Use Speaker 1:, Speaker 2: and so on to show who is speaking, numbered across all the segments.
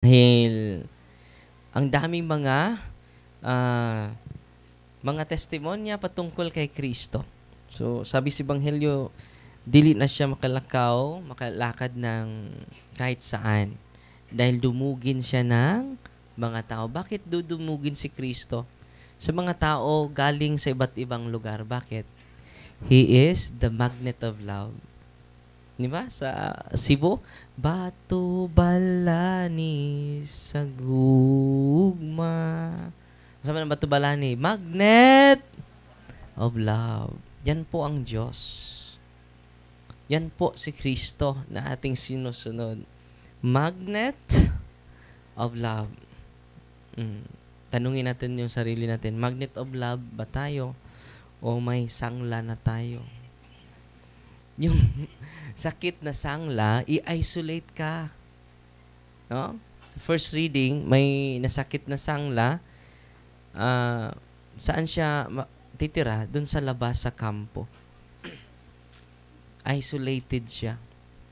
Speaker 1: Dahil ang daming mga testimonya patungkol kay Kristo. So, sabi si Banghelyo, dili na siya makalakad ng kahit saan. Dahil dumugin siya ng mga tao. Bakit dudumugin si Kristo? Sa mga tao galing sa iba't ibang lugar. Bakit? He is the magnet of love. Di ba? Sa Cebu, Bato Balani sa gugma. Sabi ng Bato Balani, magnet of love. Yan po ang Diyos. Yan po si Kristo na ating sinusunod. Magnet of love. Tanungin natin yung sarili natin, magnet of love ba tayo o may sangla na tayo? Yung sakit na sangla, i-isolate ka. No? First reading, may nasakit na sangla, saan siya titira? Doon sa labas sa kampo. Isolated siya.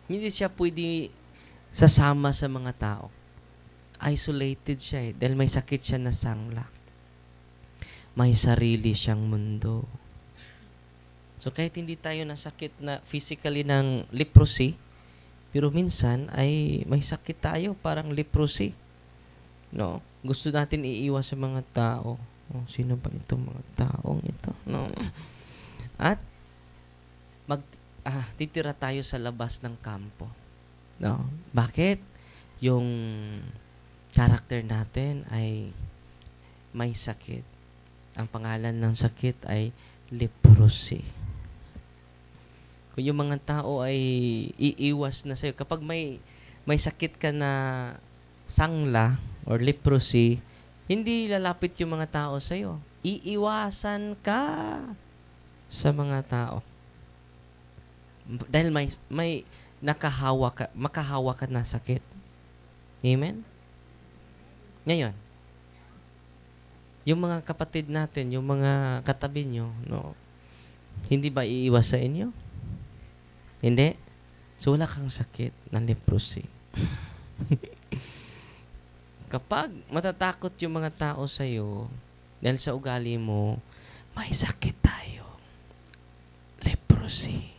Speaker 1: Hindi siya pwede sasama sa mga tao. Isolated siya dahil may sakit siya na sangla. May sarili siyang mundo. So kahit hindi tayo nasakit na physically ng leprosy, pero minsan ay may sakit tayo parang leprosy. No? Gusto natin iiwas sa mga tao. Oh, sino ba itong mga taong ito? No? At titira tayo sa labas ng kampo. No? Bakit? Yung character natin ay may sakit. Ang pangalan ng sakit ay leprosy. Kung yung mga tao ay iiwas na sa'yo, kapag may sakit ka na sangla or leprosy, hindi lalapit yung mga tao sa'yo. Iiwasan ka sa mga tao. Dahil may makahawa ka na sakit. Amen? Ngayon, yung mga kapatid natin, yung mga katabi nyo, no, hindi ba iiwas sa inyo? Hindi? So, wala kang sakit ng leprosy. Kapag matatakot yung mga tao sa'yo, dahil sa ugali mo, may sakit tayo. Leprosy.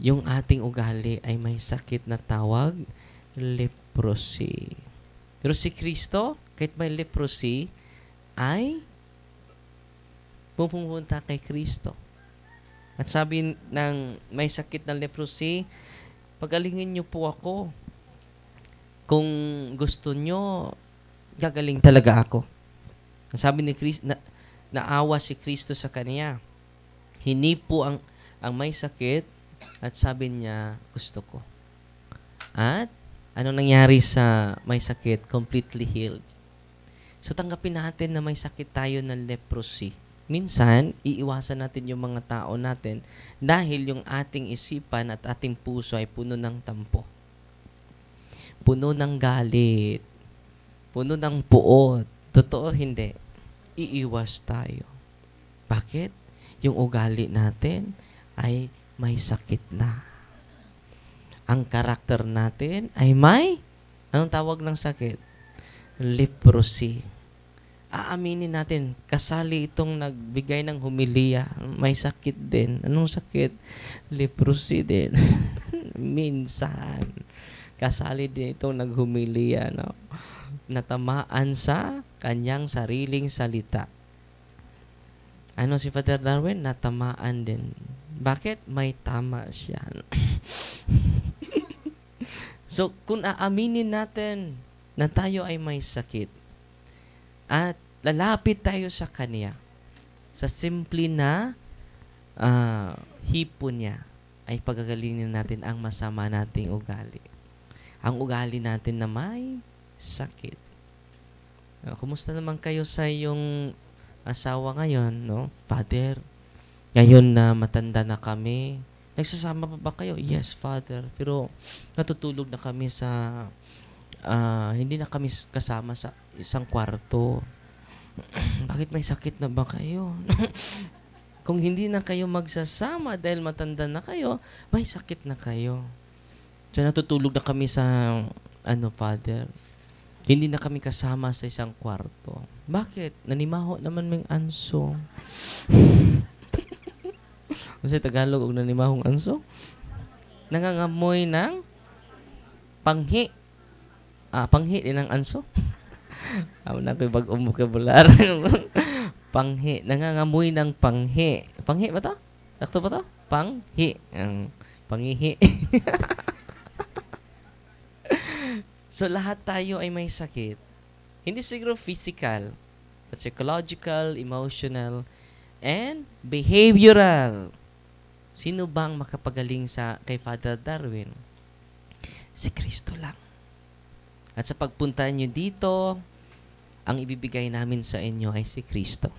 Speaker 1: Yung ating ugali ay may sakit na tawag, leprosy. Pero si Kristo, kahit may leprosy, ay pupunta kay Kristo. At sabi ng may sakit na leprosy, pagalingin niyo po ako. Kung gusto niyo, gagaling talaga ako. Sabi ni Kristo, naawa si Kristo sa kanya. Hinipo ang may sakit at sabi niya, gusto ko. At anong nangyari sa may sakit? Completely healed. So tanggapin natin na may sakit tayo ng leprosy. Minsan, iiwasan natin yung mga tao natin dahil yung ating isipan at ating puso ay puno ng tampo. Puno ng galit. Puno ng puot. Totoo, hindi. Iiwas tayo. Bakit? Yung ugali natin ay may sakit na. Ang karakter natin ay may, anong tawag ng sakit? Leprosy. Aaminin natin, kasali itong nagbigay ng humiliya. May sakit din. Anong sakit? Leprosy din. Minsan. Kasali din itong naghumiliya. No? Natamaan sa kanyang sariling salita. Ano si Father Darwin? Natamaan din. Bakit? May tama siya. So, kung aaminin natin na tayo ay may sakit, at lalapit tayo sa Kanya, sa simple na hipo niya, ay pagagalingin natin ang masama nating ugali. Ang ugali natin na may sakit. Kumusta naman kayo sa iyong asawa ngayon, no? Father, ngayon na matanda na kami, nagsasama pa ba kayo? Yes, Father. Pero natutulog na kami sa hindi na kami kasama sa isang kwarto. Bakit may sakit na ba kayo? Kung hindi na kayo magsasama dahil matanda na kayo, may sakit na kayo. So natutulog na kami sa Ano, Father? Hindi na kami kasama sa isang kwarto. Bakit? Nanimaho naman may anso. Kasi Tagalog og nanimahong anso? Nangangamoy ng panghi. Panghi din ang anso. Ako na ko'y bag-umog kabular. Panghi. Nangangamoy ng panghi. Panghi ba to? Sakto ba to? Panghi. Panghihi. So, lahat tayo ay may sakit. Hindi siguro physical, but psychological, emotional, and behavioral. Sino bang makapagaling kay Father Darwin? Si Kristo lang. At sa pagpunta nyo dito, ang ibibigay namin sa inyo ay si Kristo.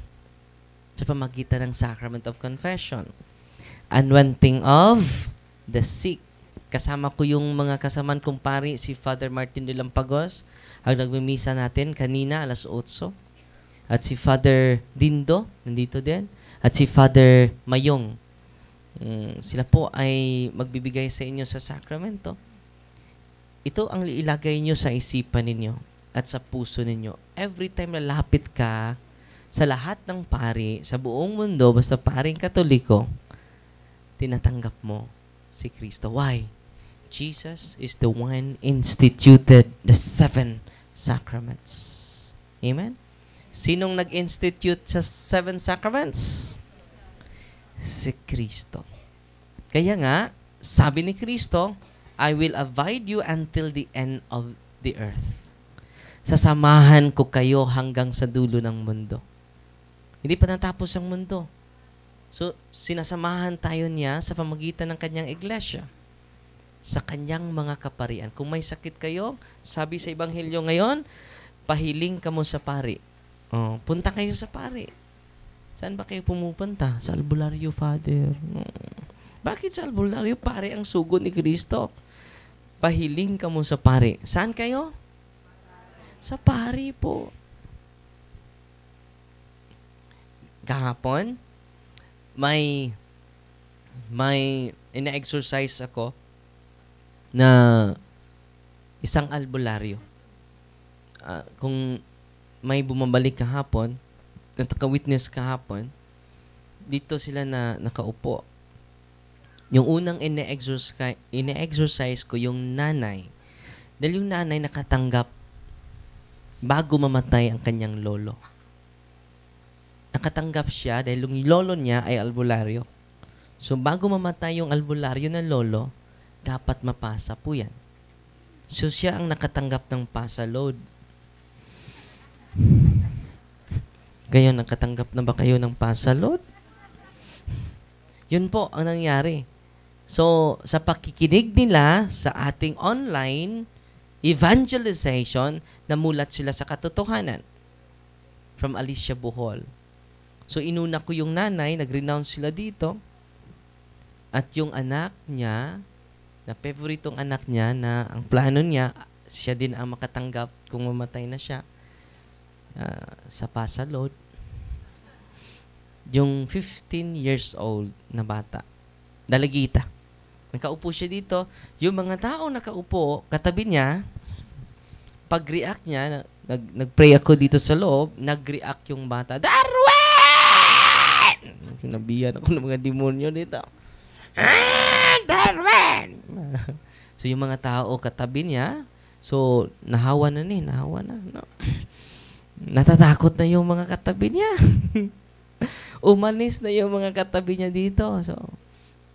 Speaker 1: Sa pamagitan ng Sacrament of Confession. Anointing of the sick. Kasama ko yung mga kasamaan kong pari, si Father Martin de Lampagos, ang nagmimisa natin kanina, alas 8. At si Father Dindo, nandito din. At si Father Mayong. Sila po ay magbibigay sa inyo sa sakramento. Ito ang ilagay nyo sa isipan ninyo at sa puso ninyo. Every time na lapit ka sa lahat ng pari, sa buong mundo, basta paring Katoliko, tinatanggap mo si Kristo. Why? Jesus is the one instituted the 7 sacraments. Amen? Sinong nag-institute sa 7 sacraments? Si Kristo. Kaya nga, sabi ni Kristo, I will abide you until the end of the earth. Sasamahan ko kayo hanggang sa dulo ng mundo. Hindi pa natapos ang mundo. So, sinasamahan tayo niya sa pamagitan ng kanyang iglesia. Sa kanyang mga kaparian. Kung may sakit kayo, sabi sa Ebanghelyo ngayon, pahiling ka mo sa pari. Punta kayo sa pari. Saan ba kayo pumupunta? Sa albularyo, Father. Bakit sa albularyo? Pari ang sugo ni Kristo. Pahiling ka mo sa pari. Saan kayo? Sa pari po. Kahapon, may ina-exercise ako na isang albularyo. Kung may bumabalik kahapon, naka-witness kahapon, dito sila na nakaupo. Yung unang ine-exercise ko, yung nanay. Dahil yung nanay nakatanggap bago mamatay ang kanyang lolo. Nakatanggap siya dahil yung lolo niya ay albularyo. So, bago mamatay yung albularyo ng lolo, dapat mapasa po yan. So, siya ang nakatanggap ng pasa load. Kayo, nakatanggap na ba kayo ng pasa load? Yun po ang nangyari. So, sa pakikinig nila sa ating online evangelization, namulat sila sa katotohanan. From Alicia Bohol. So, inuna ko yung nanay, nag-renounce sila dito. At yung anak niya, na favoritong anak niya, na ang plano niya, siya din ang makatanggap kung mamatay na siya sa pasa load. Yung 15 years old na bata, dalagita. Nakaupo siya dito. Yung mga tao nakaupo, katabi niya, pag-react niya, nag-pray ako dito sa loob, nag-react yung bata, Darwin! Sinabihan ako ng mga demonyo dito. Darwin! So, yung mga tao katabi niya, so, nahawa na. No? Natatakot na yung mga katabi niya. Umalis na yung mga katabi niya dito.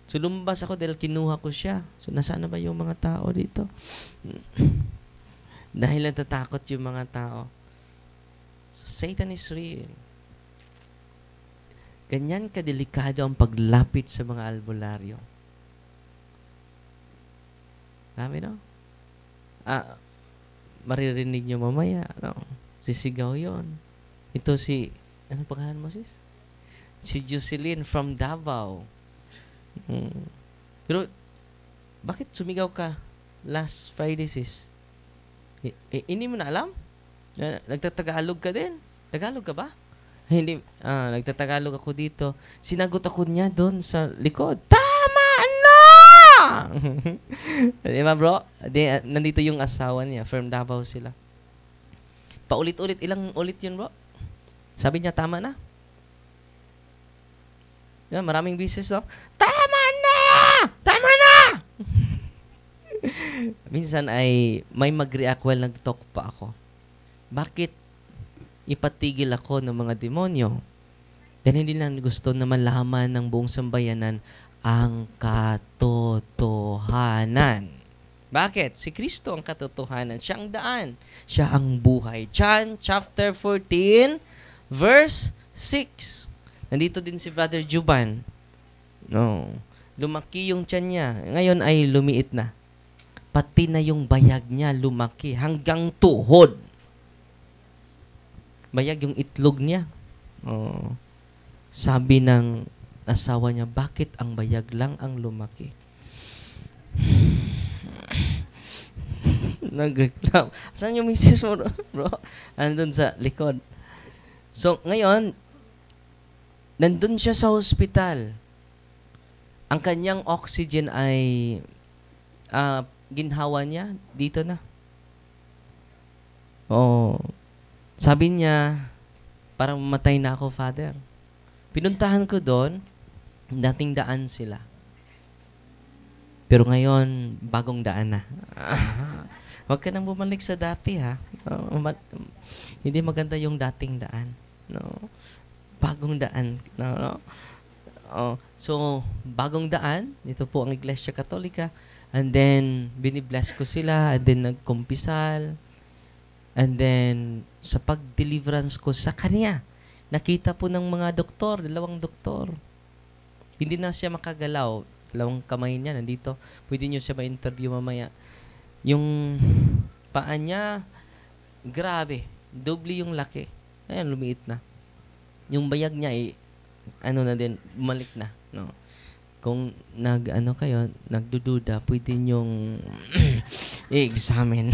Speaker 1: So lumabas ako dahil kinuha ko siya. So, nasaan na ba yung mga tao dito? Dahil natatakot yung mga tao. So, Satan is real. Ganyan kadelikado ang paglapit sa mga albularyo. Dami, no? Maririnig nyo mamaya, no? Sisigaw yon. Ito ano pangalan mo, sis? Si Jocelyn from Davao. Pero, bakit sumigaw ka last Friday, sis? Hindi mo na alam? Nagtatagalog ka din? Tagalog ka ba? Hindi. Nagtatagalog ako dito. Sinagot ako niya doon sa likod. Tama na! Di ba, bro? Nandito yung asawa niya. From Davao sila. Paulit-ulit. Ilang ulit yun, bro? Sabi niya, tama na. Yan, maraming beses, no? Tama na! Tama na! Minsan ay may mag-react while nag-talk pa ako. Bakit ipatigil ako ng mga demonyo? Dahil hindi lang gusto na malaman ng buong sambayanan ang katotohanan. Bakit? Si Kristo ang katotohanan. Siya ang daan. Siya ang buhay. John chapter 14, verse 6. Nandito din si Brother Juban. No. Lumaki yung tiyan niya. Ngayon ay lumiit na. Pati na yung bayag niya lumaki hanggang tuhod. Bayag yung itlog niya. Oh. Sabi ng asawa niya, bakit ang bayag lang ang lumaki? Nag-reclam. Saan yung misis mo, bro? Andun sa likod. So, ngayon, nandun siya sa hospital. Ang kanyang oxygen ay ginhawa niya, dito na. Oh. Sabi niya, parang mamatay na ako, Father. Pinuntahan ko doon, dating daan sila. Pero ngayon, bagong daan na. Huwag ka nang bumalik sa dati, ha? Hindi maganda yung dating daan. No? Bagong daan. No? So, bagong daan, ito po ang Iglesia Katolika. And then, binibless ko sila. And then, nagkumpisal. And then, sa pag-deliverance ko sa kanya, nakita po ng mga doktor, 2 doktor. Hindi na siya makagalaw. 2 kamay niya nandito. Pwede niyo siya ma-interview mamaya. Yung paa niya, grabe. Doble yung laki. Ayan, lumiit na. Yung bayag niya, na din, bumalik na. No? Kung nagdududa, pwede niyong i-examine.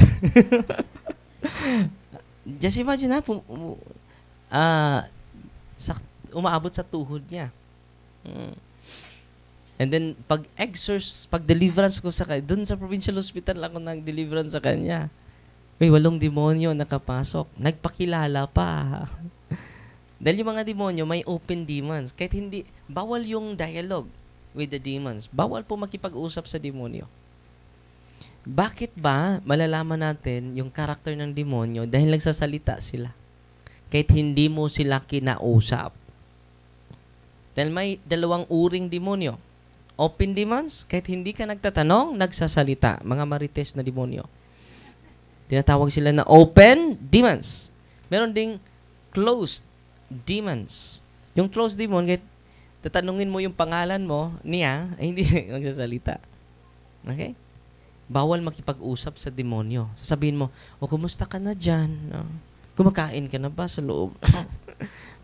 Speaker 1: Just imagine na, umaabot sa tuhod niya. And then, pag deliverance ko sa kanya, dun sa provincial hospital ako nag-deliverance sa kanya. May 8 demonyo nakapasok. Nagpakilala pa. Dahil yung mga demonyo, may open demons. Kahit hindi, bawal yung dialogue with the demons. Bawal po makipag-usap sa demonyo. Bakit ba malalaman natin yung karakter ng demonyo? Dahil nagsasalita sila. Kahit hindi mo sila kinausap. Dahil may 2 uring demonyo. Open demons, kahit hindi ka nagtatanong, nagsasalita. Mga marites na demonyo. Tinatawag sila na open demons. Meron ding closed demons. Yung closed demon, kahit tatanungin mo yung pangalan mo, niya, ay hindi nagsasalita. Okay? Bawal makipag-usap sa demonyo. Sasabihin mo, kumusta ka na dyan? No? Kumakain ka na ba sa loob?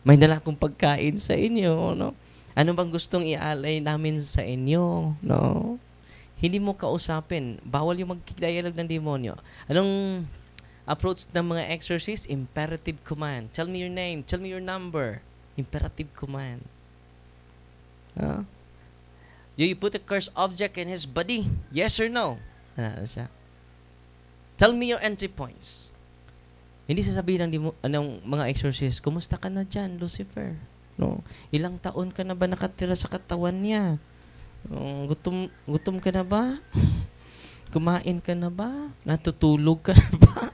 Speaker 1: May dala akong pagkain sa inyo. No? Ano bang gustong ialay namin sa inyo? No? Hindi mo kausapin. Bawal yung mag-dialogue ng demonyo. Anong approach ng mga exorcist? Imperative command. Tell me your name. Tell me your number. Imperative command. Do you put a cursed object in his body? Yes or no? Siya. Tell me your entry points. Hindi sasabihin ng mga exorcist, kumusta ka na dyan, Lucifer? No? Ilang taon ka na ba nakatira sa katawan niya? Gutom ka na ba? Kumain ka na ba? Natutulog ka na ba?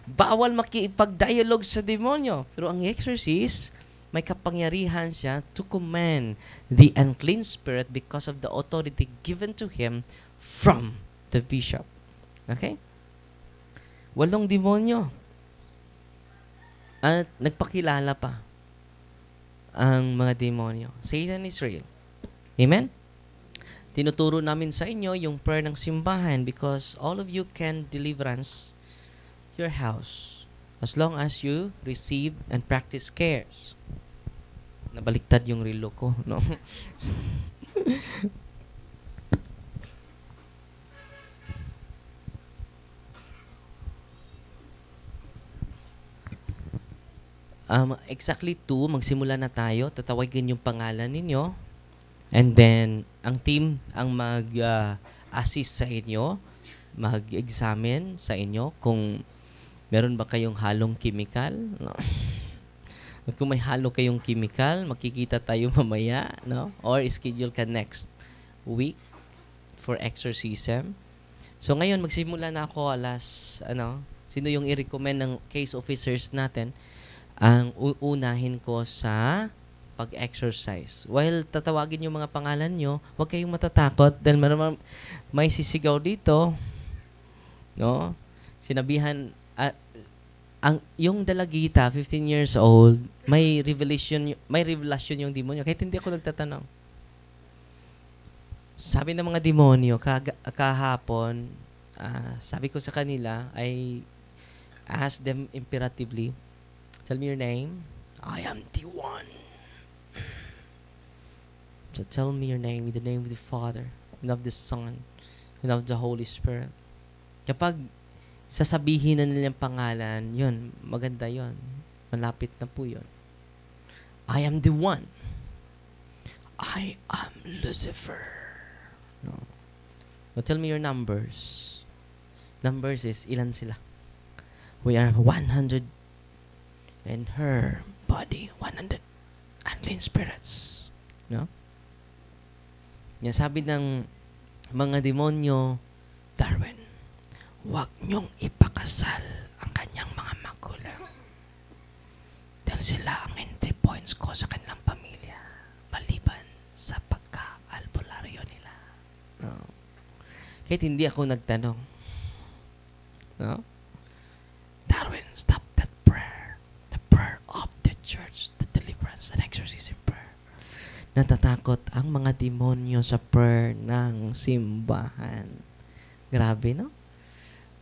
Speaker 1: Bawal makipag-dialogue sa demonyo. Pero ang exorcist, may kapangyarihan siya to command the unclean spirit because of the authority given to him from the bishop. Okay? 8 demonyo. At nagpakilala pa ang mga demonyo. Satan is real. Amen? Tinuturo namin sa inyo yung prayer ng simbahan because all of you can deliverance your house as long as you receive and practice cares. Nabaliktad yung relo ko, no? Exactly 2, magsimula na tayo. Tatawagin yung pangalan ninyo. And then, ang team ang mag-assist sa inyo, mag-examine sa inyo kung meron ba kayong halong chemical. No? At kung may halo kayong chemical, makikita tayo mamaya, no? Or schedule ka next week for exorcism. So ngayon, magsimula na ako sino yung i-recommend ng case officers natin, ang uunahin ko sa pag-exercise. While tatawagin yung mga pangalan nyo, huwag kayong matatakot dahil may sisigaw dito. No? Sinabihan, yung dalagita, 15 years old, may revelation yung demonyo. Kahit hindi ako nagtatanong. Sabi ng mga demonyo, kahapon, sabi ko sa kanila, I asked them imperatively, tell me your name. I am the one. So tell me your name, in the name of the Father, and of the Son, and of the Holy Spirit. Kapag sasabihin na nilang pangalan, yun, maganda yun. Malapit na po yun. I am the one. I am Lucifer. No. So tell me your numbers. Numbers is, ilan sila? We are 100 and her body, 100 unclean spirits. No? Yan, sabi ng mga demonyo, Darwin, huwag niyong ipakasal ang kanyang mga magulang. Dahil sila ang entry points ko sa kanilang pamilya, maliban sa pagka-albularyo nila. No. Kahit hindi ako nagtanong. No? Darwin, stop that prayer. The prayer of the church, the deliverance and exorcism prayer. Natatakot ang mga demonyo sa prayer ng simbahan. Grabe, no?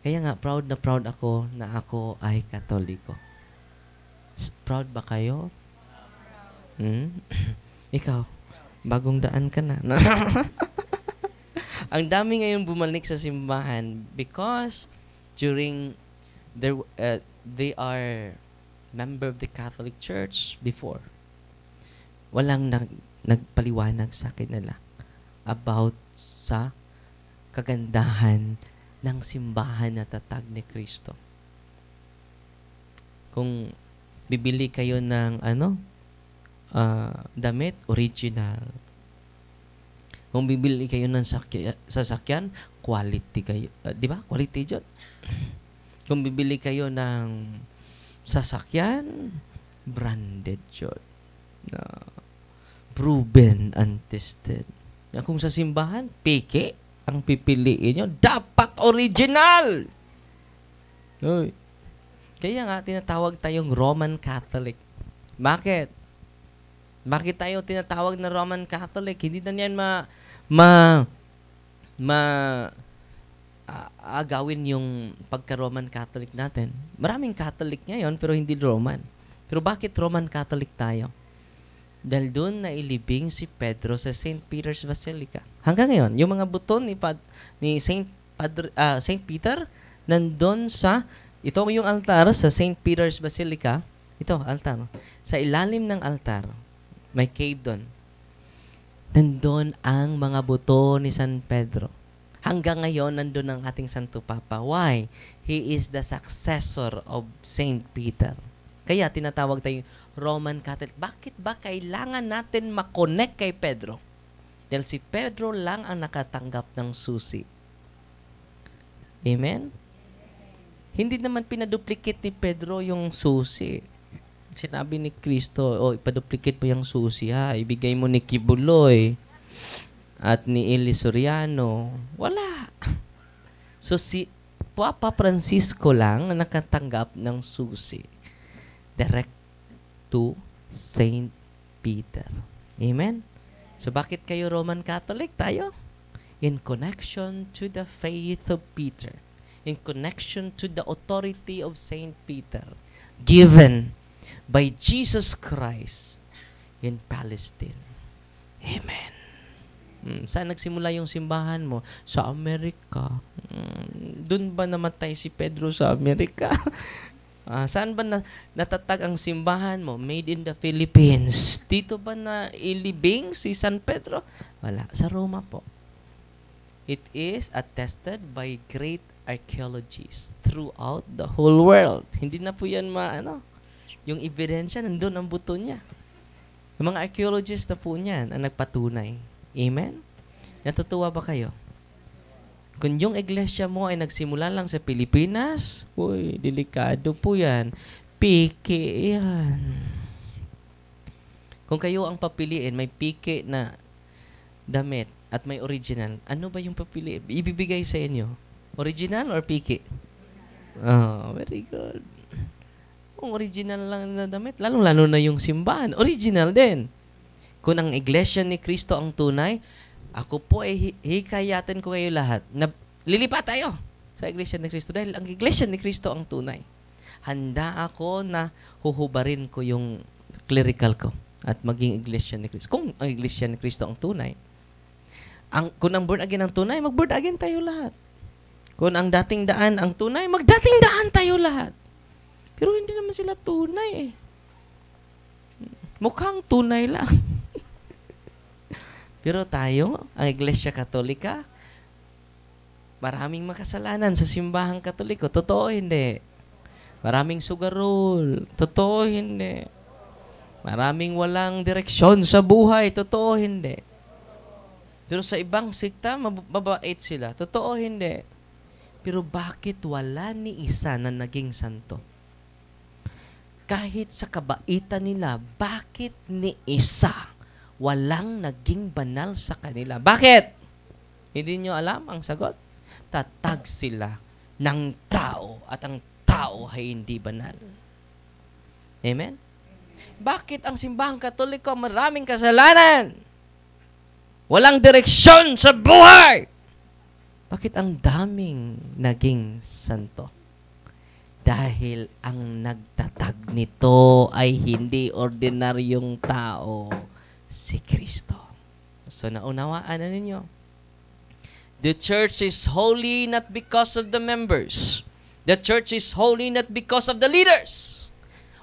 Speaker 1: Kaya nga, proud na proud ako na ako ay Katoliko. Proud ba kayo? Ikaw, bagong daan ka na. No? Ang dami ngayon bumalik sa simbahan because during they are member of the Catholic Church before. Walang nagpaliwanag sa kanila about sa kagandahan ng simbahan na tatag ni Kristo. Kung bibili kayo ng damit, original. Kung bibili kayo ng sasakyan, quality kayo. Di ba? Quality yun. Kung bibili kayo ng sasakyan, branded yun. Proven and tested. Kung sa simbahan, peke ang pipiliin nyo. Dapat original! Uy. Kaya nga, tinatawag tayong Roman Catholic. Bakit? Bakit tayo tinatawag na Roman Catholic? Hindi na yan agawin yung pagka-Roman Catholic natin. Maraming Catholic ngayon, pero hindi Roman. Pero bakit Roman Catholic tayo? Dahil doon nailibing si Pedro sa St. Peter's Basilica. Hanggang ngayon, yung mga buto ni St. Peter, nandun ito yung altar sa St. Peter's Basilica. Ito, altar. Sa ilalim ng altar, may cave doon. Nandun ang mga buto ni San Pedro. Hanggang ngayon, nandun ang ating Santo Papa. Why? He is the successor of St. Peter. Kaya tinatawag tayong Roman Catholic. Bakit ba kailangan natin makonect kay Pedro? Dahil si Pedro lang ang nakatanggap ng susi. Amen? Hindi naman pinaduplicate ni Pedro yung susi. Sinabi ni Kristo, ipaduplicate mo yung susi ha. Ibigay mo ni Kibuloy at ni Eli Soriano. Wala. So si Papa Francisco lang ang nakatanggap ng susi. Direct to Saint Peter. Amen? So bakit kayo Roman Catholic? Tayo? In connection to the faith of Peter. In connection to the authority of Saint Peter. Given by Jesus Christ in Palestine. Amen. Saan nagsimula yung simbahan mo? Sa Amerika. Doon ba namatay si Pedro sa Amerika? Saan ba natatag ang simbahan mo? Made in the Philippines. Dito ba na ilibing si San Pedro? Wala. Sa Roma po. It is attested by great archaeologists throughout the whole world. Hindi na po yan yung ebidensya, nandun ang buto niya. Yung mga archaeologists na po niyan ang nagpatunay. Amen? Natutuwa ba kayo? Kung yung iglesia mo ay nagsimula lang sa Pilipinas, uy, delikado po yan. Piki yan. Kung kayo ang papiliin, may piki na damit at may original, ano ba yung papiliin? Ibibigay sa inyo? Original or piki? Oh, very good. Kung original lang na damit, lalong-lalo na yung simbahan, original din. Kung ang iglesia ni Kristo ang tunay, ako po ay hikayatin ko kayo lahat na lilipat tayo sa iglesia ni Kristo dahil ang iglesia ni Kristo ang tunay. Handa ako na huhubarin ko yung clerical ko at maging iglesia ni Kristo. Kung ang iglesia ni Kristo ang tunay. Kung ang born again ang tunay, mag-born again tayo lahat. Kung ang dating daan ang tunay, magdating daan tayo lahat. Pero hindi naman sila tunay eh. Mukhang tunay lang. Pero tayo, ang Iglesia Katolika, maraming makasalanan sa simbahang Katoliko. Totoo, hindi. Maraming sugarol. Totoo, hindi. Maraming walang direksyon sa buhay. Totoo, hindi. Pero sa ibang sikta, mababait sila. Totoo, hindi. Pero bakit wala ni isa na naging santo? Kahit sa kabaitan nila, bakit ni isa walang naging banal sa kanila? Bakit? Hindi nyo alam ang sagot? Tatag sila ng tao at ang tao ay hindi banal. Amen? Bakit ang simbahang Katoliko maraming kasalanan? Walang direksyon sa buhay? Bakit ang daming naging santo? Dahil ang nagtatag nito ay hindi ordinaryong tao, si Kristo. So naunawaan na ninyo. The church is holy not because of the members. The church is holy not because of the leaders.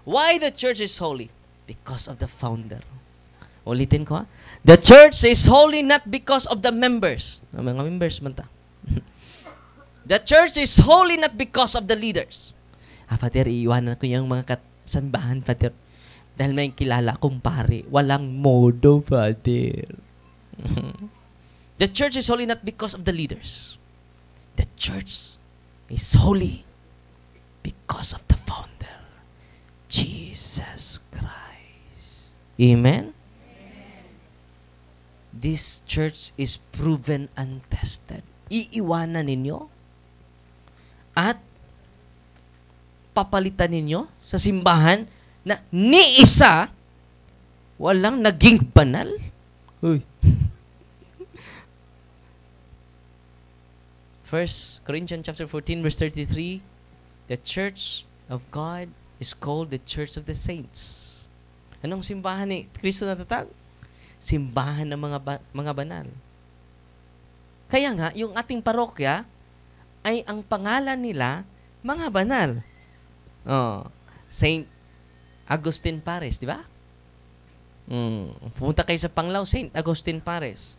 Speaker 1: Why the church is holy? Because of the founder. Ulitin ko ha. The church is holy not because of the members. Mga members man ta. The church is holy not because of the leaders. Father, iiwanan ko yung mga kasambahan, Father. Dahil may kilala kong pare. Walang modo, Father. The church is holy not because of the leaders. The church is holy because of the founder, Jesus Christ. Amen? This church is proven and tested. Iiwanan ninyo at papalitan ninyo sa simbahan na ni isa walang naging banal? Uy. 1 Corinthians chapter 14 verse 33, the church of God is called the church of the saints. Anong simbahan ni Kristo natatag? Simbahan ng mga banal. Kaya nga, yung ating parokya ay ang pangalan nila mga banal. Saint Agustin Pares, di ba? Pumunta kayo sa Panglao, Saint Agustin Pares.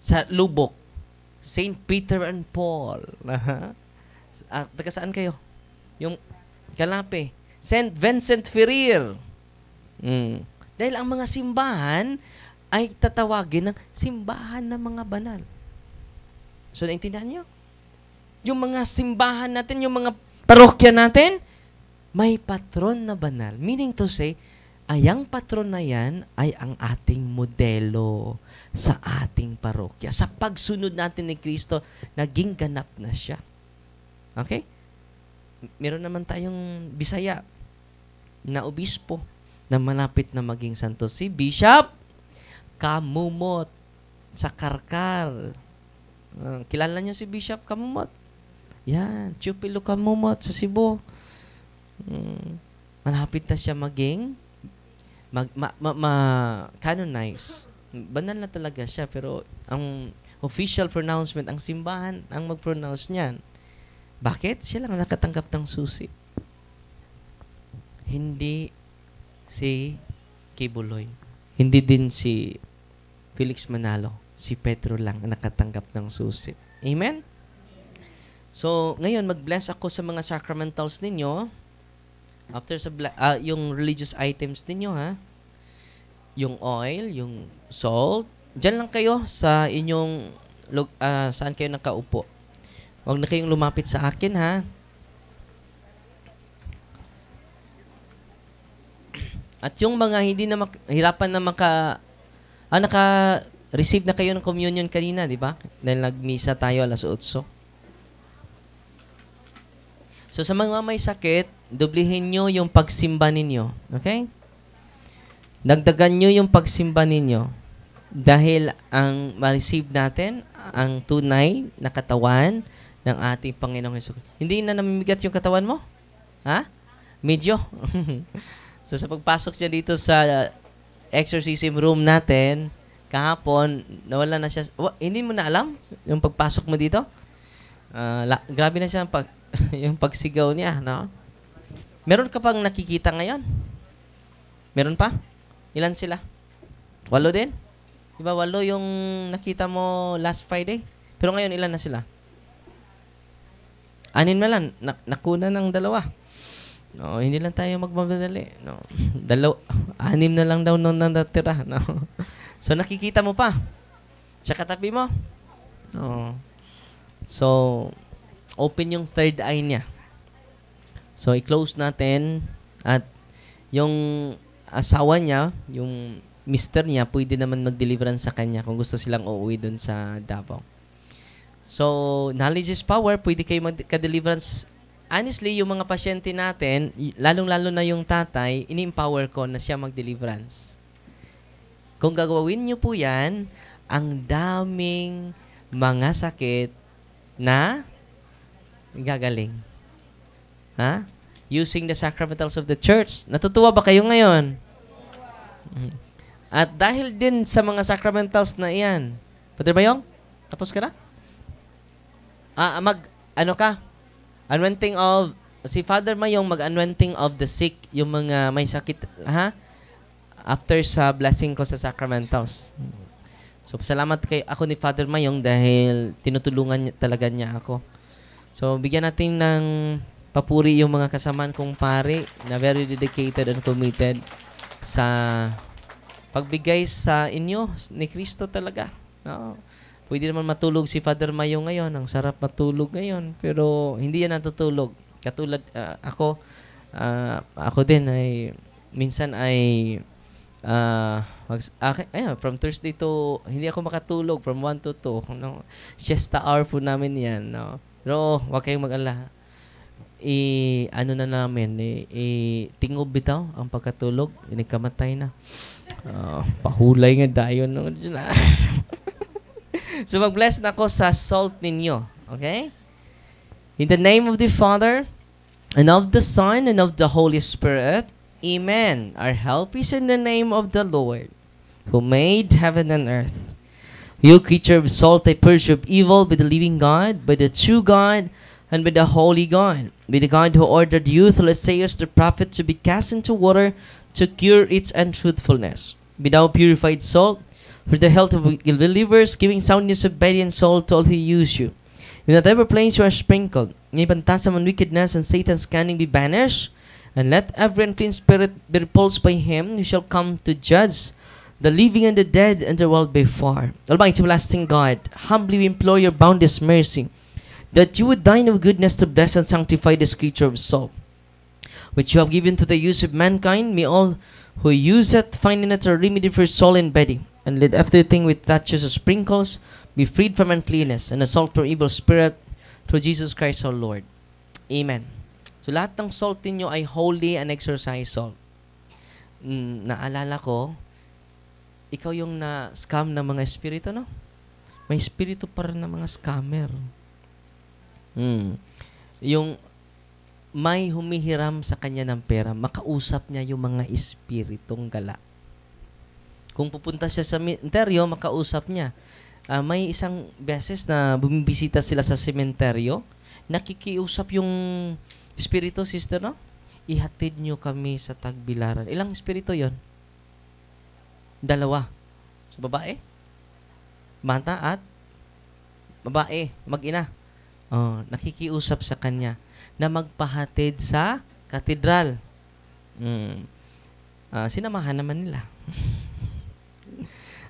Speaker 1: Sa Lubok, Saint Peter and Paul. Taga saan kayo? Yung Kalape. Saint Vincent Ferrer. Dahil ang mga simbahan ay tatawagin ng simbahan ng mga banal. So, naintindihan niyo? Yung mga simbahan natin, yung mga parokya natin, may patron na banal. Meaning to say, ang patron na yan ay ang ating modelo sa ating parokya. Sa pagsunod natin ni Kristo, naging ganap na siya. Okay? Meron naman tayong Bisaya na obispo na malapit na maging santo. Si Bishop Kamumot sa Karkar. Kilala niyo si Bishop Kamumot? Yan, Chupilo Kamumot sa Cebu. Malapit na siya maging canonize. Banal na talaga siya, pero ang official pronouncement, ang simbahan ang mag-pronounce niyan. Bakit? Siya lang nakatanggap ng susi. Hindi si Kibuloy. Hindi din si Felix Manalo. Si Pedro lang ang nakatanggap ng susi. Amen? So, ngayon, mag-bless ako sa mga sacramentals ninyo. After sa yung religious items ninyo, ha? Yung oil, yung salt. Diyan lang kayo sa inyong, saan kayo nakaupo. Huwag na kayong lumapit sa akin, ha? At yung mga hindi na hirapan na naka-receive na kayo ng communion kanina, di ba? Dahil nagmisa tayo alas 8. So sa mga may sakit, dublihin nyo yung pagsimba ninyo. Okay? Dagdagan nyo yung pagsimba ninyo. Dahil ang ma-receive natin, ang tunay na katawan ng ating Panginoong Hesus. Hindi na namimigat yung katawan mo? Ha? Medyo. So sa pagpasok siya dito sa exorcism room natin, kahapon, nawala na siya. Hindi mo na alam yung pagpasok mo dito? Grabe na siya yung pagsigaw niya, no? Meron ka pang nakikita ngayon? Meron pa? Ilan sila? 8 din? Diba 8 yung nakita mo last Friday? Pero ngayon ilan na sila? 6 na lang. Nakuna ng 2. No, hindi lang tayo magmamadali. No. 6 na lang daw nung natira. No. So, nakikita mo pa. Sa katabi mo. No. So, open yung third eye niya. So, i-close natin. At yung asawa niya, yung mister niya, pwede naman mag-deliverance sa kanya kung gusto silang uuwi dun sa Davao. So, knowledge is power. Pwede kayo magka-deliverance. Honestly, yung mga pasyente natin, lalong-lalo na yung tatay, ini-empower ko na siya mag-deliverance. Kung gagawin niyo po yan, ang daming mga sakit na gagaling. Ha? Using the sacramentals of the church. Natutuwa ba kayo ngayon? At dahil din sa mga sacramentals na iyan, Padre Bayong, tapos ka na? Anointing of, si Father Mayong mag-anointing of the sick, yung mga may sakit, ha? After sa blessing ko sa sacramentals. So, salamat ako ni Father Mayong dahil tinutulungan talaga niya ako. So, bigyan natin ng papuri yung mga kasamaan kong pare na very dedicated and committed sa pagbigay sa inyo ni Kristo talaga. No? Pwede naman matulog si Father Mayo ngayon. Ang sarap matulog ngayon. Pero hindi yan natutulog. Katulad ako din ay minsan ay from Thursday to hindi ako makatulog from 1 to 2. No? Siesta hour po namin yan. No? Pero huwag kayong mag-alala. Tingob bitaw ang pagkatulog. Inikamatay na. Pahulay nga dayon. No? So, mag-bless na ako sa salt ninyo. Okay? In the name of the Father, and of the Son, and of the Holy Spirit. Amen. Our help is in the name of the Lord, who made heaven and earth. You creature of salt, I purge of evil by the living God, by the true God, and by the holy God, by the God who ordered you through Isaiah the prophet to be cast into water to cure its untruthfulness. Be thou purified salt, for the health of believers, giving soundness of body and soul to all who use you. In whatever planes you are sprinkled, may phantasm and wickedness and Satan's cunning be banished, and let every unclean spirit be repulsed by him who shall come to judge the living and the dead, and the world by far. Almighty everlasting God, humbly we implore your boundless mercy, that you would dine of goodness to bless and sanctify this creature of soul, which you have given to the use of mankind. May all who use it find in it a remedy for soul and body, and let everything which touches or sprinkles be freed from uncleanness and assault from evil spirit through Jesus Christ our Lord. Amen. So lahat ng salt ninyo ay holy and exorcised salt. Naalala ko, ikaw yung na-scam ng mga espiritu, no? May espiritu pa rin ng mga scammer. Yung may humihiram sa kanya ng pera, makausap niya yung mga espiritong gala. Kung pupunta siya sa sementeryo, makausap niya. May isang beses na bumibisita sila sa sementeryo, nakikiusap yung espiritu, sister, no? ihatid nyo kami sa tagbilaran. Ilang espiritu yon? 2. So, babae? Bata at babae, mag-ina. Nakikiusap sa kanya na magpahatid sa katedral. Sinamahan naman nila.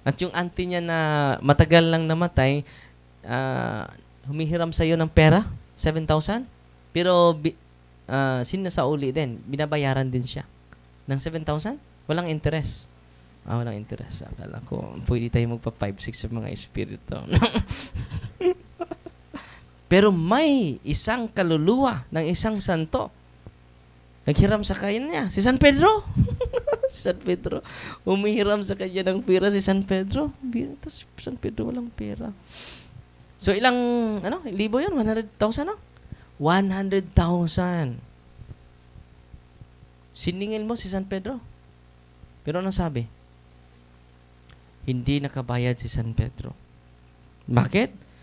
Speaker 1: At yung auntie niya na matagal lang namatay, humihiram sa iyo ng pera, 7,000. Pero sinasauli din, binabayaran din siya ng 7,000. Walang interest. Walang interest. Akala ko, pwede tayo magpa 5-6 sa mga espiritu. Pero may isang kaluluwa ng isang santo. Naghiram sa kanya. Si San Pedro. Si San Pedro. Umihiram sa kanya ng pera si San Pedro. Tapos San Pedro walang pera. So ilang, libo yun? 100,000, no? 100,000. Siningil mo si San Pedro. Pero anong sabi? Hindi nakabayad si San Pedro. Bakit?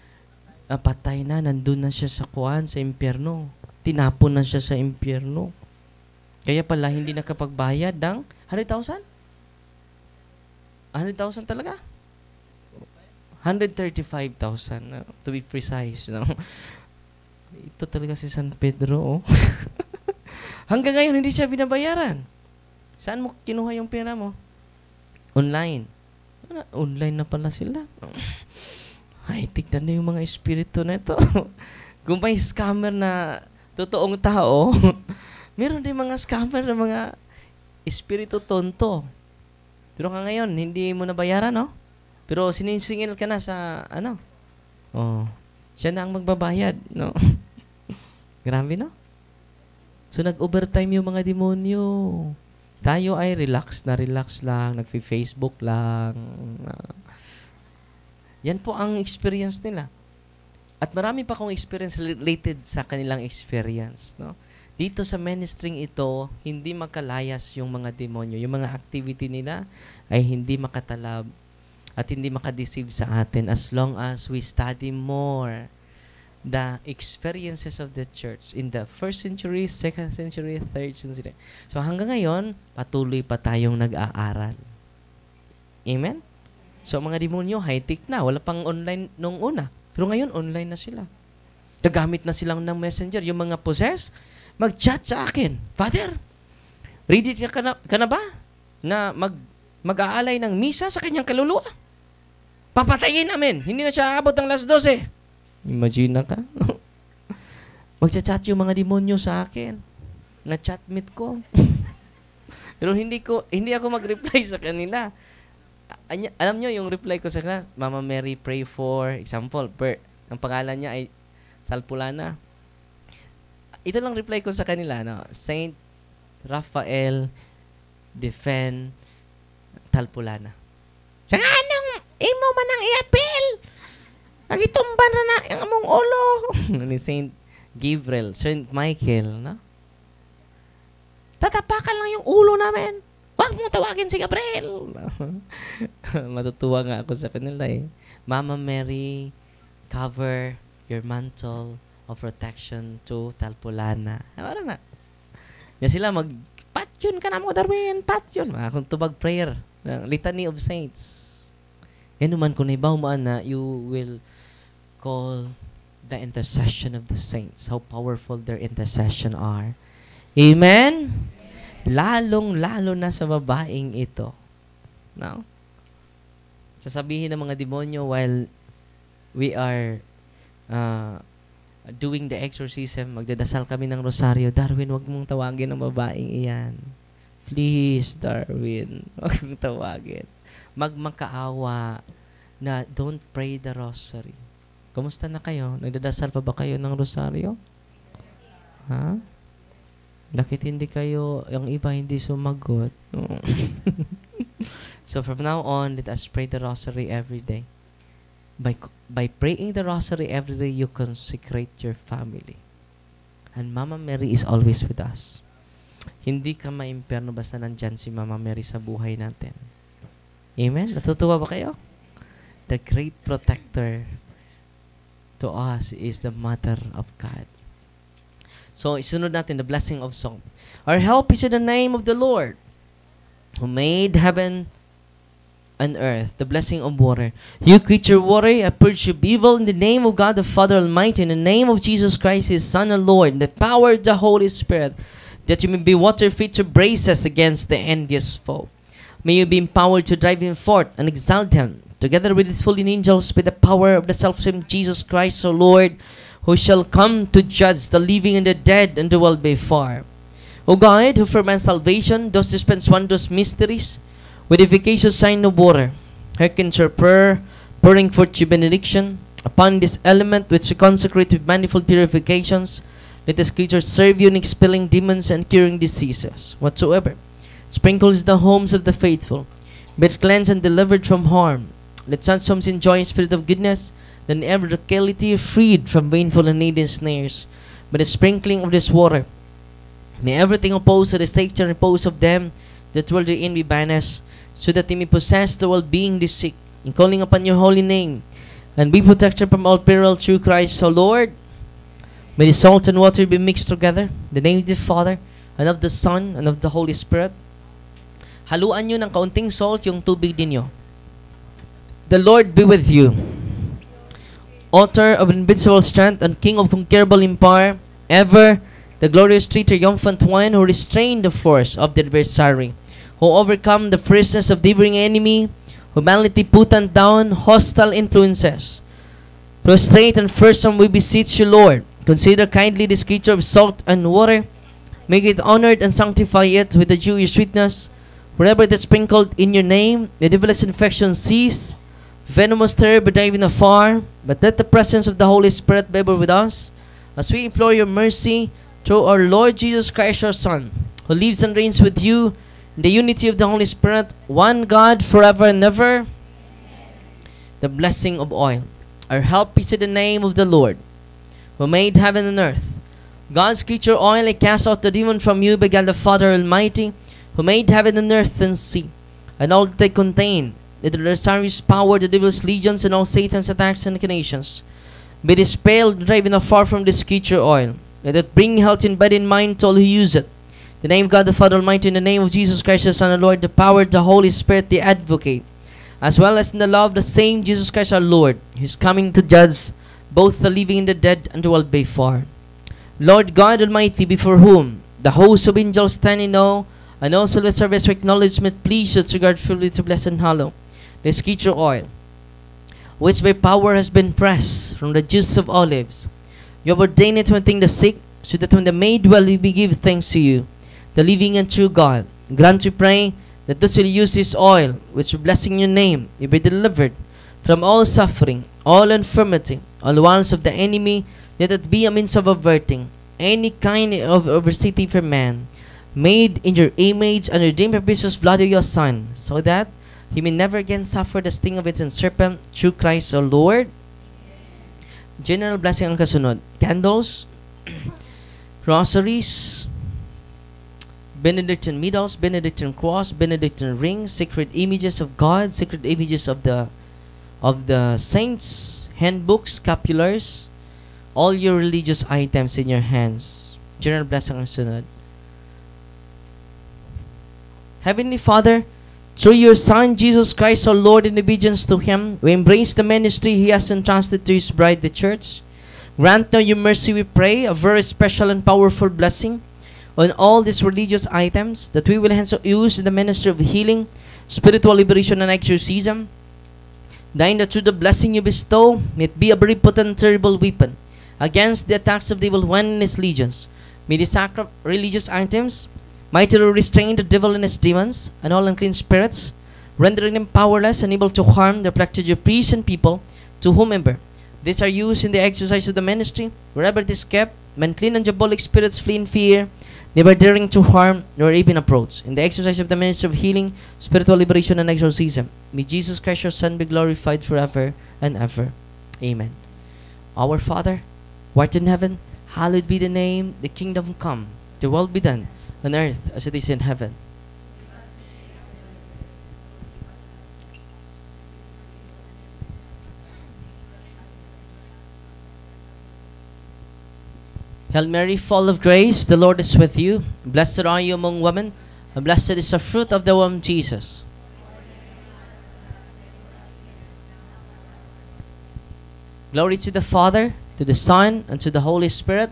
Speaker 1: Napatay na, nandun na siya sa sa impyerno. Tinapon na siya sa impyerno. Kaya pala, hindi nakapagbayad ng 100,000? 100,000 talaga? 135,000, to be precise. No? Ito talaga si San Pedro. Hanggang ngayon, hindi siya binabayaran. Saan mo kinuha yung pera mo? Online. Online na pala sila. Ay, tignan na yung mga espiritu na ito. Kung may scammer na totoong tao, meron din mga scammer na mga espiritu tonto. Pero ngayon, hindi mo nabayaran, no? Pero sinisingil ka na sa, siya na ang magbabayad, no? Grabe, no? So, nag-overtime yung mga demonyo. Tayo ay relax lang, nag-Facebook lang. Yan po ang experience nila. At marami pa akong experience related sa kanilang experience. No? Dito sa ministering ito, hindi makalayas yung mga demonyo. Yung mga activity nila ay hindi makatalab at hindi makadeceive sa atin as long as we study more the experiences of the church in the 1st century, 2nd century, 3rd century. So hanggang ngayon, patuloy pa tayong nag-aaral. Amen? So, mga demonyo, high-tech na. Wala pang online nung una. Pero ngayon, online na sila. Nagamit na silang ng messenger. Yung mga possess, mag-chat sa akin. Father, ready ka na ba na mag-aalay ng misa sa kanyang kaluluwa? Papatayin namin. Hindi na siya aabot ng alas 12. Imagine na ka. Mag-chat yung mga demonyo sa akin. Na-chatmate ko. Pero hindi ako mag-reply sa kanila. Alam nyo yung reply ko sa kanila, Mama Mary, pray for, example, ang pangalan niya ay Talpulana. Ito lang reply ko sa kanila, no? Saint Raphael, defend Talpulana. Sa anong imo man ang i-appeal? Nagitumban na yung among ulo. Ni Saint Gabriel, Saint Michael, no? Tatapakan lang yung ulo namin. Huwag mo tawagin si Gabriel. Matutuwa nga ako sa kanila eh. Mama Mary, cover your mantle of protection to Talpulana. Parang na. Yan sila patyon ka na mo, Darwin. Patyon. Kung tubag prayer. Litany of Saints. Yan naman kung naibaw mo na, you will call the intercession of the saints. How powerful their intercession are. Amen? Lalong-lalo na sa babaeng ito. No? Sasabihin ng mga demonyo while we are doing the exorcism, magdadasal kami ng rosaryo, Darwin, wag mong tawagin ang babaeng iyan. Please, Darwin, wag mong tawagin. Magmakaawa na don't pray the rosary. Kumusta na kayo? Nagdadasal pa ba kayo ng rosaryo? Ha? Bakit hindi kayo, yung iba hindi sumagot? So from now on, let us pray the rosary every day. By praying the rosary every day, you consecrate your family. And Mama Mary is always with us. Hindi ka maimpyerno basta nandyan si Mama Mary sa buhay natin. Amen? Natutuwa ba kayo? The great protector to us is the Mother of God. So, isunod natin the blessing of song. Our help is in the name of the Lord, who made heaven and earth, the blessing of water. You creature water, I purge you evil in the name of God the Father Almighty, in the name of Jesus Christ, His Son and Lord, in the power of the Holy Spirit, that you may be water fit to brace us against the envious foe. May you be empowered to drive him forth and exalt him, together with his fallen angels, by the power of the selfsame Jesus Christ, O Lord, who shall come to judge the living and the dead, and the world by far. O God, who for man's salvation does dispense wondrous mysteries, with efficacious sign of water, hearken to our prayer, pouring forth your benediction upon this element which you consecrate with manifold purifications. Let this creature serve you in expelling demons and curing diseases whatsoever. Sprinkles the homes of the faithful, be it cleansed and delivered from harm. Let such homes enjoy a spirit of goodness, then ever locality freed from baneful and needy snares. By the sprinkling of this water, may everything opposed to the safety and repose of them that dwell therein be banished, so that they may possess the well-being they seek, in calling upon your holy name, and be protected from all peril through Christ, O Lord. May the salt and water be mixed together, in the name of the Father, and of the Son, and of the Holy Spirit. Haluan nyo ng kaunting salt yung tubig ninyo. The Lord be with you. Author of invincible strength and King of conquerable empire, ever the glorious triumphant one, who restrained the force of the adversary, who overcome the fierceness of the devouring enemy, who manfully put down hostile influences. Prostrate and fearsome we beseech you, Lord. Consider kindly this creature of salt and water. Make it honored and sanctify it with the Jewish sweetness. Wherever it is sprinkled in your name, the devil's infection cease. Venomous terror be driven afar. But let the presence of the Holy Spirit be ever with us, as we implore your mercy through our Lord Jesus Christ, our Son, who lives and reigns with you in the unity of the Holy Spirit, one God, forever and ever. The blessing of oil. Our help is in the name of the Lord, who made heaven and earth. God's creature oil, I cast out the demon from you by God the Father Almighty, who made heaven and earth and sea, and all that they contain, that the adversary's power, the devil's legions, and all Satan's attacks and machinations be dispelled and driven afar from this creature oil. Let it bring health in body and mind to all who use it. In the name of God the Father Almighty, in the name of Jesus Christ, the Son and Lord, the power of the Holy Spirit, the Advocate, as well as in the love of the same Jesus Christ our Lord, who is coming to judge both the living and the dead, and the world by far. Lord God Almighty, before whom the hosts of angels stand in awe, and also the service of acknowledgement, please with regard fully to bless and hallow this creature oil, which by power has been pressed from the juice of olives. You have ordained it to maintain the sick, so that when the made well we give thanks to you, the living and true God. Grant, we pray, that those who use this oil, which blessing your name, may be delivered from all suffering, all infirmity, all wiles of the enemy. Let it be a means of averting any kind of adversity for man, made in your image and redeemed by precious blood of your Son, so that he may never again suffer the sting of its serpent, through Christ our Lord. General blessing ang kasunod. Candles, rosaries, Benedictine medals, Benedictine cross, Benedictine rings, sacred images of God, sacred images of the saints, handbooks, scapulars, all your religious items in your hands. General blessing ang sunod. Heavenly Father, through your Son, Jesus Christ, our Lord, in obedience to Him, we embrace the ministry He has entrusted to His bride, the Church. Grant now your mercy, we pray, a very special and powerful blessing on all these religious items, that we will hence use in the ministry of healing, spiritual liberation, and exorcism. Thine that through the blessing you bestow, may it be a very potent, terrible weapon against the attacks of the evil one and his legions. May the sacred religious items mightily restrain the devil and his demons and all unclean spirits, rendering them powerless and able to harm the practice of priests and people, to whomever these are used in the exercise of the ministry. Wherever it is kept, when clean and diabolic spirits flee in fear, never daring to harm nor even approach. In the exercise of the ministry of healing, spiritual liberation, and exorcism, may Jesus Christ your Son be glorified forever and ever. Amen. Our Father, who art in heaven, hallowed be the name. The kingdom come, the will be done, on earth as it is in heaven. Hail Mary, full of grace, the Lord is with you. Blessed are you among women, and blessed is the fruit of the womb, Jesus. Glory to the Father, to the Son, and to the Holy Spirit.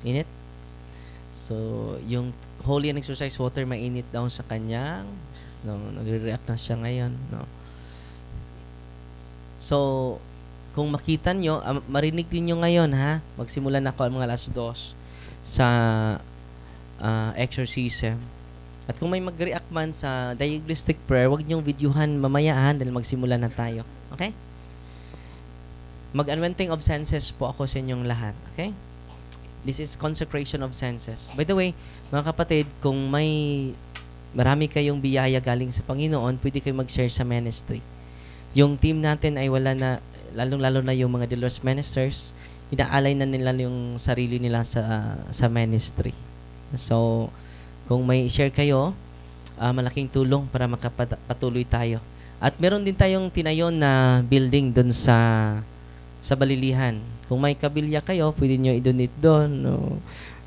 Speaker 1: Init. So, yung holy and exercise water, mainit daw sa kanyang. No, nagre-react na siya ngayon. No. So, kung makita nyo, marinig din nyo ngayon, ha? Magsimula na ako mga alas 2 sa exorcism. At kung may mag-react man sa diagnostic prayer, huwag nyong videohan mamaya, dahil magsimula na tayo. Okay? Mag-anointing of senses po ako sa inyong lahat. Okay? This is consecration of senses. By the way, mga kapatid, kung marami kayong biyaya galing sa Panginoon, pwede kayo mag-share sa ministry. Yung team natin ay wala na, lalong-lalo na yung mga dealers ministers, inaalay na nila yung sarili nila sa ministry. So, kung may share kayo, malaking tulong para makapatuloy tayo. At meron din tayong tinayon na building doon sa Balilihan. Kung may kabilya kayo, pwede nyo i-donate doon. No?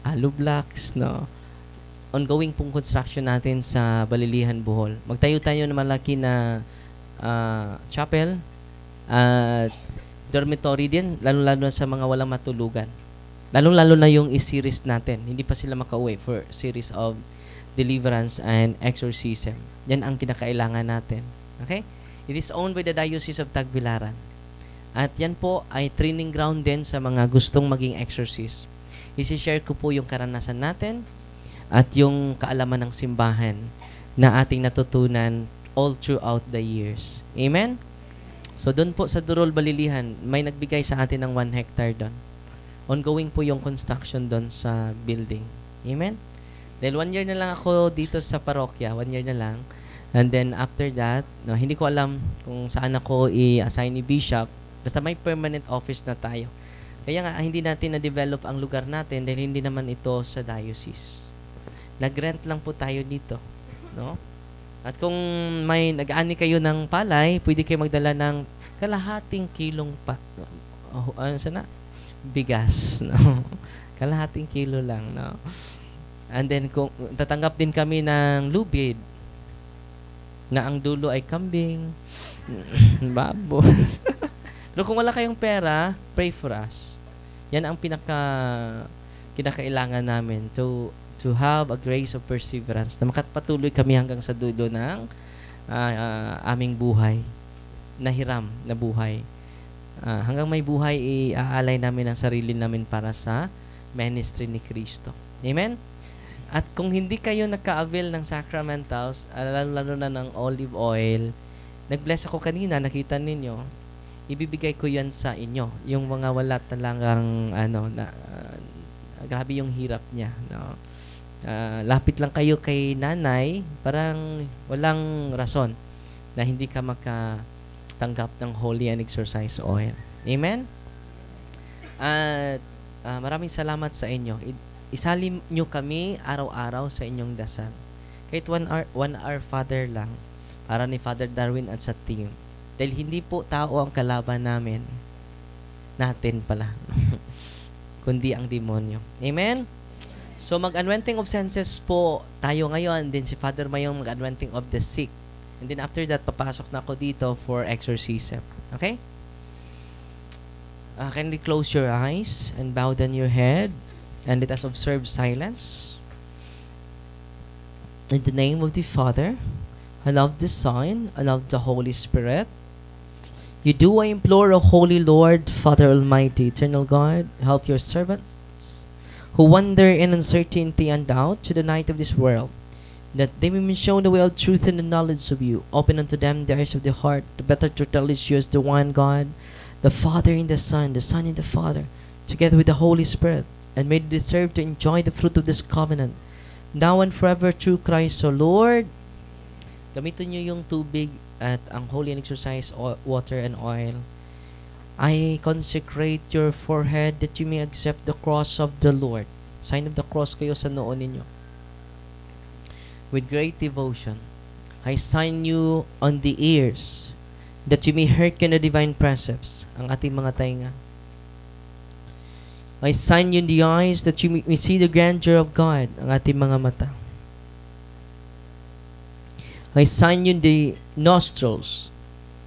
Speaker 1: Alu blocks. No? Ongoing pong construction natin sa Balilihan, Bohol. Magtayo tayo na malaki na chapel at dormitory din, lalo-lalo sa mga walang matulugan. Lalong-lalo na yung series natin. Hindi pa sila makauwi for series of deliverance and exorcism. Yan ang kinakailangan natin. Okay? It is owned by the Diocese of Tagbilaran. At yan po ay training ground din sa mga gustong maging exorcist. I-share ko po yung karanasan natin at yung kaalaman ng simbahan na ating natutunan all throughout the years. Amen? So doon po sa Durol, Balilihan, may nagbigay sa atin ng 1 hectare doon. Ongoing po yung construction doon sa building. Amen? Dahil 1 year na lang ako dito sa parokya. 1 year na lang. And then after that, no, hindi ko alam kung saan ako i-assign ni Bishop. Basta may permanent office na tayo. Kaya nga, hindi natin na-develop ang lugar natin dahil hindi naman ito sa diocese. Nag-rent lang po tayo dito. No? At kung may nag-aani kayo ng palay, pwede kayo magdala ng kalahating kilong bigas, no? Kalahating kilo lang, no? And then kung tatanggap din kami ng lubid na ang dulo ay kambing, babo. Pero kung wala kayong pera, pray for us. Yan ang kinakailangan namin to have a grace of perseverance na makapatuloy kami hanggang sa dulo ng aming buhay, nahiram na buhay. Hanggang may buhay, iaalay namin ang sarili namin para sa ministry ni Kristo. Amen? At kung hindi kayo nagka-avail ng sacramentals, lalo na ng olive oil, nag-bless ako kanina, nakita ninyo, ibibigay ko yan sa inyo. Yung mga wala talagang, grabe yung hirap niya. No? Lapit lang kayo kay nanay, parang walang rason na hindi ka tanggap ng holy and exercise oil. Amen? At maraming salamat sa inyo. Isalim nyo kami araw-araw sa inyong dasal. Kahit 1 hour Father lang, para ni Father Darwin at sa team. Dahil hindi po tao ang kalaban natin pala. Kundi ang demonyo. Amen? So mag-anointing of senses po tayo ngayon. Then si Father Mayong mag-anointing of the sick. And then after that, papasok na ako dito for exorcism. Okay? Kindly close your eyes and bow down your head. And let us observe silence. In the name of the Father, and of the Son, and of the Holy Spirit. You do, I implore, O Holy Lord, Father Almighty, Eternal God, help your servants who wander in uncertainty and doubt to the night of this world, that they may be shown the way of truth and the knowledge of you. Open unto them the eyes of the heart, the better to acknowledge you as the one God, the Father in the Son in the Father, together with the Holy Spirit, and may they deserve to enjoy the fruit of this covenant, now and forever through Christ, O Lord. Gamitin nyo yung tubig at ang holy and exercise water and oil. I consecrate your forehead that you may accept the cross of the Lord. Sign of the cross kayo sa noo ninyo. With great devotion, I sign you on the ears that you may hearken the divine precepts, ang ating mga tainga. I sign you in the eyes that you may see the grandeur of God, ang ating mga mata. I sign you in the nostrils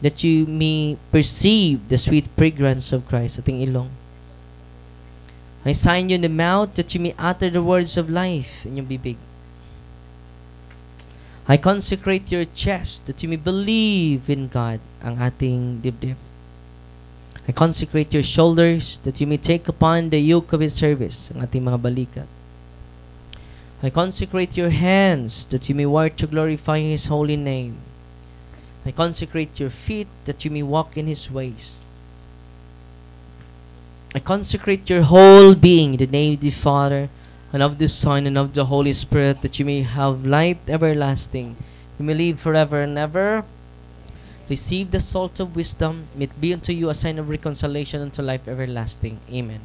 Speaker 1: that you may perceive the sweet fragrance of Christ, ating ilong. I sign you in the mouth that you may utter the words of life in yung bibig. I consecrate your chest that you may believe in God, ang ating dibdib. I consecrate your shoulders that you may take upon the yoke of His service, ang ating mga balikat. I consecrate your hands that you may work to glorify His holy name. I consecrate your feet that you may walk in His ways. I consecrate your whole being in the name of the Father, and of the Son, and of the Holy Spirit, that you may have life everlasting. You may live forever and ever. Receive the salt of wisdom. May it be unto you a sign of reconciliation unto life everlasting. Amen.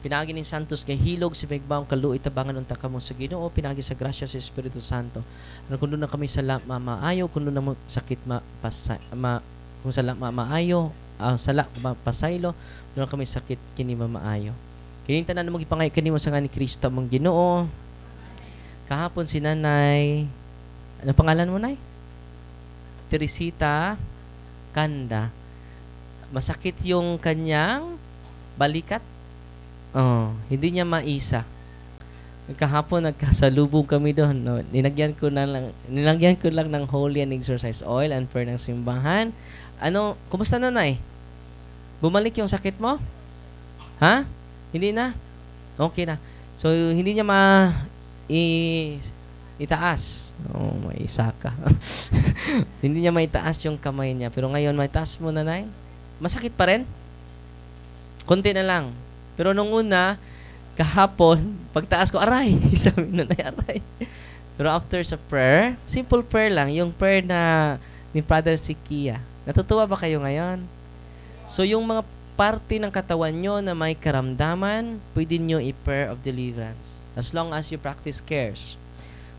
Speaker 1: Pinagi ni Santos kay hilog si Megbaong kaluoy tabangan unta kamo sa Ginoo, pinagi sa grasya sa Espiritu Santo. Ano kuno na kami sa maayo, kuno na sakit kung sa maayo, sa pasaylo, kuno na kami sakit kini maayo. Kining tanan mo gipangay kanimo sa nga ni Kristo mong Ginoo. Kahapon si Nanay, ano pangalan mo, Nay? Teresita Kanda. Masakit yung kanyang balikat. Hindi niya maisa. Kahapon nagkasalubong kami doon. No? Ninagyan ko lang ng holy and exercise oil and prayer ng simbahan. Kumusta na, Nay? Bumalik yung sakit mo? Ha? Hindi na? Okay na. So, hindi niya itaas. Maisa ka. Hindi niya maitaas yung kamay niya. Pero ngayon, maitaas mo na, Nay. Masakit pa rin? Konti na lang. Pero nung una, kahapon, pagtaas ko, aray! Sabi na, Nay, aray. Pero after sa prayer, simple prayer lang. Yung prayer na ni Father Sikia. Natutuwa ba kayo ngayon? So, yung mga parte ng katawan nyo na may karamdaman, pwede nyo i-prayer of deliverance. As long as you practice cares.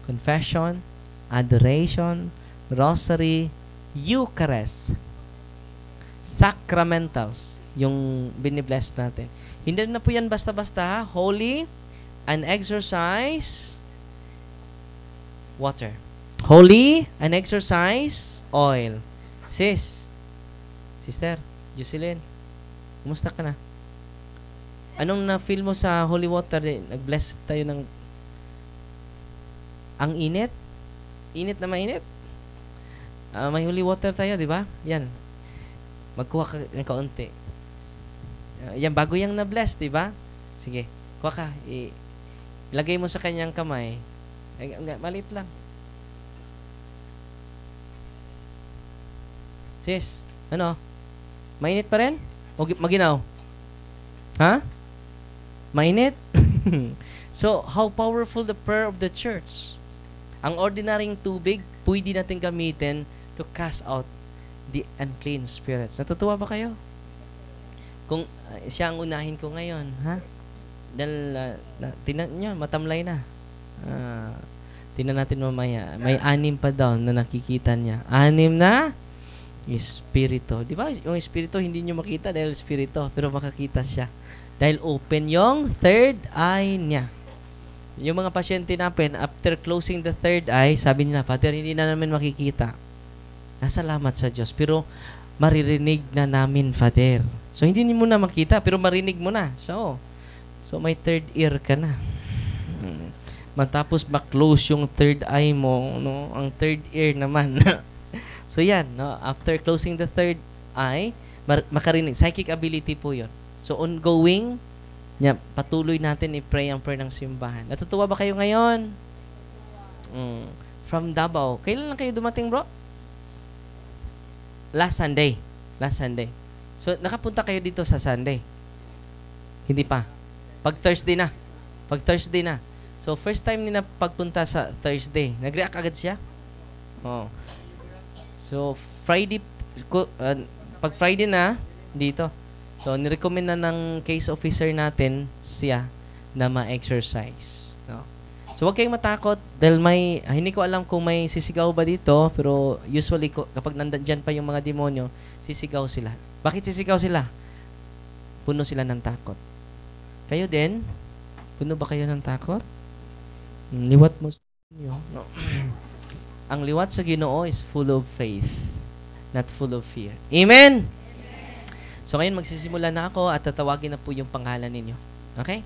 Speaker 1: Confession, adoration, rosary, Eucharist, sacramentals, yung binibless natin. Hindi na po yan basta-basta, holy, and exercise, water. Holy, and exercise, oil. Sister, Jocelyn, kumusta ka na? Anong na-feel mo sa holy water? Nag-bless tayo ng ang init? Init na mainit? May holy water tayo, di ba? Yan. Magkuha ka ng kaunti. Yan, bago yung na-bless, di ba? Sige, kuha ka. Ilagay mo sa kanyang kamay. Maliit lang. Sis, ano? Mainit pa rin? O maginaw? Ha? Mainit? So, how powerful the prayer of the church. Ang ordinaryong tubig, pwede natin gamitin to cast out the unclean spirits. Natutuwa ba kayo? Kung siya ang unahin ko ngayon, ha? Dahil, tinan nyo, matamlay na. Tinan natin mamaya. May 6 pa daw na nakikita niya. 6 na espiritu. Di ba? Yung espiritu, hindi nyo makita dahil espiritu, pero makakita siya. Dahil open yung third eye niya. Yung mga pasyente natin, after closing the third eye, sabi nila, Father, hindi na namin makikita. Salamat sa Diyos. Pero, maririnig na namin, Father. So, hindi mo na makita, pero marinig mo na. So may third ear ka na. Matapos ma-close yung third eye mo, no? Ang third ear naman. So yan, no? After closing the third eye, makarinig. Psychic ability po yun. So ongoing, patuloy natin i-pray ang prayer ng simbahan. Natutuwa ba kayo ngayon? From Davao. Kailan lang kayo dumating, bro? Last Sunday. So nakapunta kayo dito sa Sunday? Hindi pa. Pag Thursday na. So first time nila pagpunta sa Thursday, nag-react agad siya? So, Friday, pag Friday na, dito. So, nirecommend na ng case officer natin siya na ma-exercise. No? So, huwag kayong matakot dahil hindi ko alam kung may sisigaw ba dito, pero usually, kapag nandyan pa yung mga demonyo, sisigaw sila. Bakit sisigaw sila? Puno sila ng takot. Kayo din? Puno ba kayo ng takot? Liwat mo sa inyo. No. Ang liwat sa Ginoo is full of faith, not full of fear. Amen? So, ngayon magsisimula na ako at tatawagin na po yung pangalan ninyo. Okay?